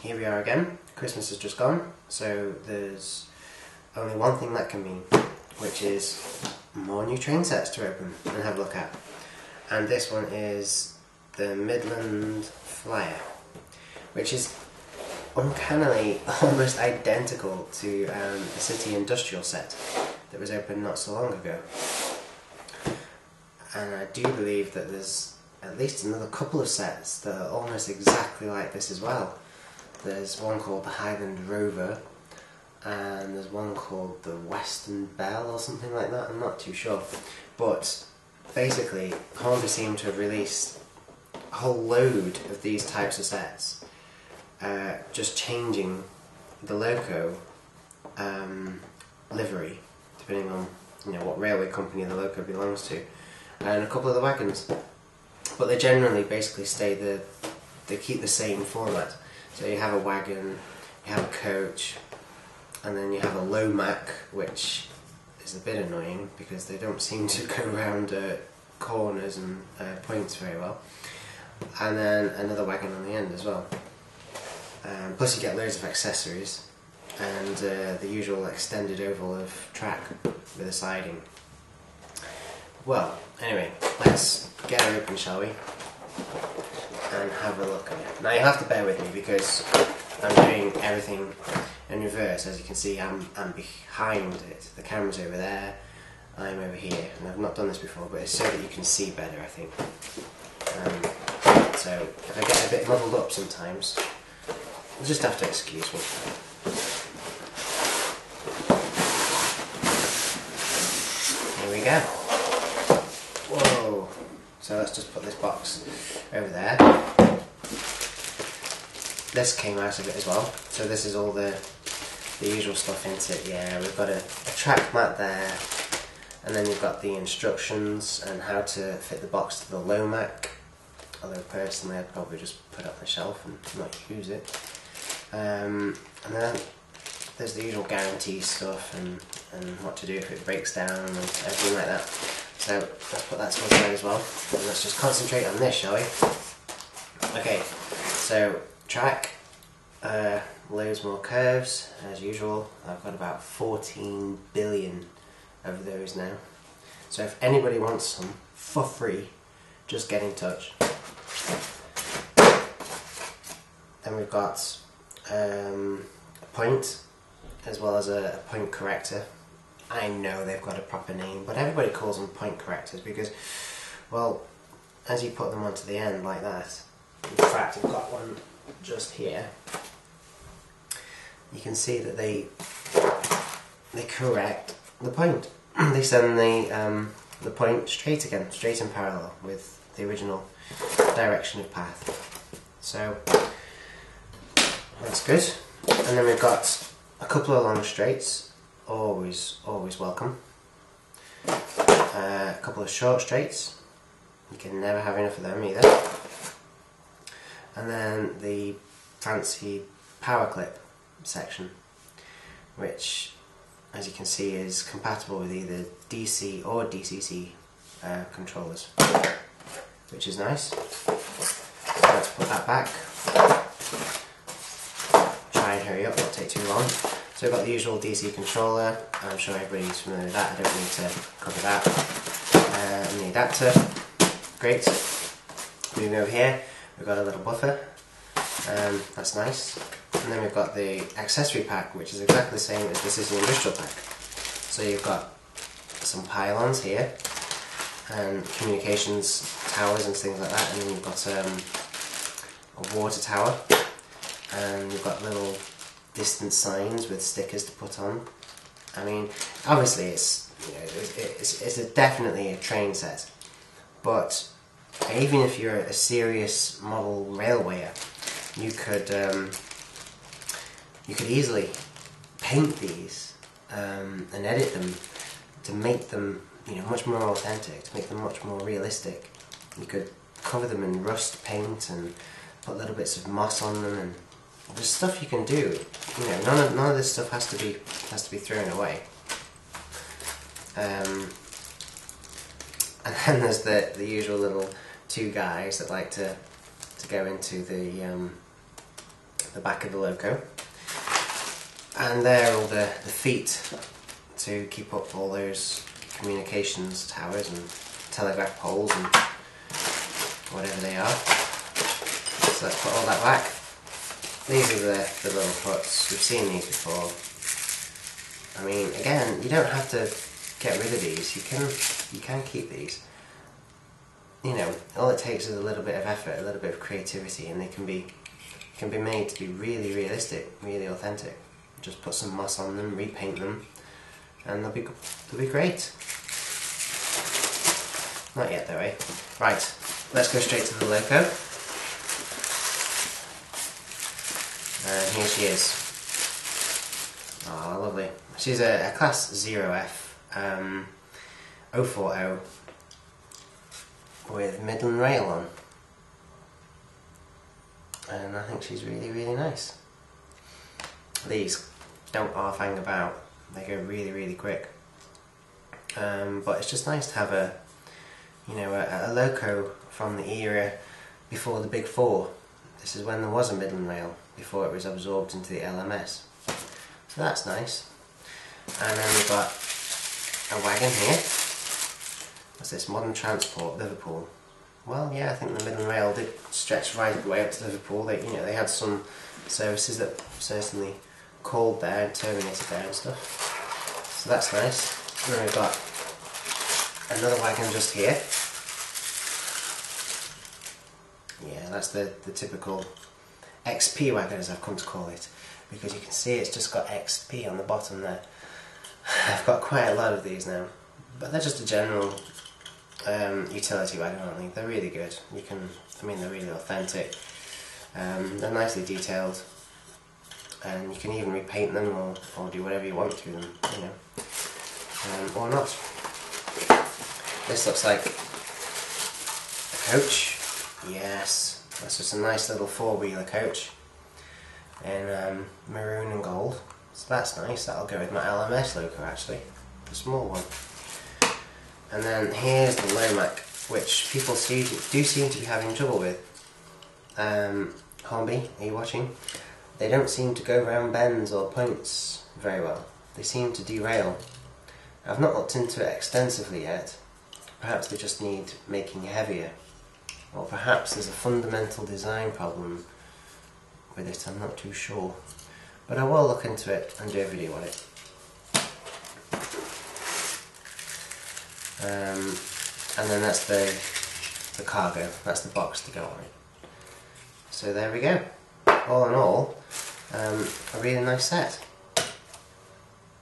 here we are again. Christmas has just gone, so there's only one thing that can mean, which is more new train sets to open and have a look at. And this one is the Midland Flyer, which is uncannily almost identical to the City Industrial set that was opened not so long ago. And I do believe that there's at least another couple of sets that are almost exactly like this as well. There's one called the Highland Rover, and there's one called the Western Belle or something like that, I'm not too sure. But basically, Hornby seem to have released a whole load of these types of sets, just changing the Loco livery, depending on what railway company the Loco belongs to, and a couple of the wagons. But they generally basically they keep the same format. So you have a wagon, you have a coach, and then you have a low Mac, which is a bit annoying because they don't seem to go around corners and points very well. And then another wagon on the end as well. Plus you get loads of accessories and the usual extended oval of track with a siding. Well, anyway, let's get her open, shall we? And have a look at it. Now you have to bear with me because I'm doing everything in reverse. As you can see, I'm behind it. The camera's over there, I'm over here. And I've not done this before, but it's so that you can see better, I think. So if I get a bit muddled up sometimes, you'll just have to excuse me. Here we go. Whoa! So let's just put this box over there. This came out of it as well. So this is all the usual stuff into it. Yeah, we've got a track mat there, and then you've got the instructions and how to fit the box to the low Mac. Although personally I'd probably just put it on the shelf and not use it. And then there's the usual guarantee stuff and what to do if it breaks down and everything like that. So let's put that to one side as well, and let's just concentrate on this, shall we? Okay, so track, loads more curves as usual. I've got about 14 billion of those now. So if anybody wants some for free, just get in touch. Then we've got a point, as well as a point corrector. I know they've got a proper name, but everybody calls them point correctors because, well, as you put them onto the end like that, in fact I've got one just here, you can see that they correct the point. They send the point straight again, straight in parallel with the original direction of path. So that's good. And then we've got a couple of long straights. Always welcome. A couple of short straights. You can never have enough of them either. And then the fancy power clip section, which, as you can see, is compatible with either DC or DCC controllers, which is nice. So let's put that back. Try and hurry up, won't take too long. So we've got the usual DC controller. I'm sure everybody's familiar with that, I don't need to cover that. And the adapter, great. Moving over here, we've got a little buffer, that's nice. And then we've got the accessory pack, which is exactly the same as the City Industrial Pack. So you've got some pylons here, and communications towers and things like that, and then you've got a water tower, and you've got little distance signs with stickers to put on. I mean, obviously it's definitely a train set, but even if you're a serious model railwayer, you could easily paint these and edit them to make them much more authentic, to make them much more realistic. You could cover them in rust paint and put little bits of moss on them, and there's stuff you can do. None of this stuff has to be thrown away. And then there's the usual little two guys that like to go into the the back of the Loco. And there are all the feet to keep up all those communications towers and telegraph poles and whatever they are. So let's put all that back. These are the little huts. We've seen these before. I mean, again, you don't have to get rid of these. You can keep these. You know, all it takes is a little bit of effort, a little bit of creativity, and they can be made to be really realistic, really authentic. Just put some moss on them, repaint them, and they'll be great. Not yet though, eh? Right, let's go straight to the Loco. And here she is. Oh, lovely. She's a Class 0F 040 with Midland rail on. And I think she's really, really nice. These don't half hang about. They go really, really quick. But it's just nice to have a Loco from the era before the Big Four. This is when there was a Midland rail, before it was absorbed into the LMS. So that's nice. And then we've got a wagon here. What's this? Modern Transport, Liverpool. Well, yeah, I think the Midland rail did stretch right the way up to Liverpool. They had some services that certainly called there and terminated there and stuff. So that's nice. And then we've got another wagon just here. Yeah, that's the typical XP wagon, as I've come to call it, because you can see it's just got XP on the bottom there. I've got quite a lot of these now, but they're just a general utility wagon, aren't they? They're really good. They're really authentic. They're nicely detailed, and you can even repaint them or do whatever you want to them, or not. This looks like a coach. Yes, that's just a nice little four-wheeler coach in maroon and gold. So that's nice. That'll go with my LMS Loco actually, the small one. And then here's the Lomac, which people do seem to be having trouble with. Hornby, are you watching? They don't seem to go around bends or points very well. They seem to derail. I've not looked into it extensively yet. Perhaps they just need making heavier. Or perhaps there's a fundamental design problem with it, I'm not too sure. But I will look into it and do a video on it. And then that's the cargo, that's the box to go on it. So there we go. All in all, a really nice set.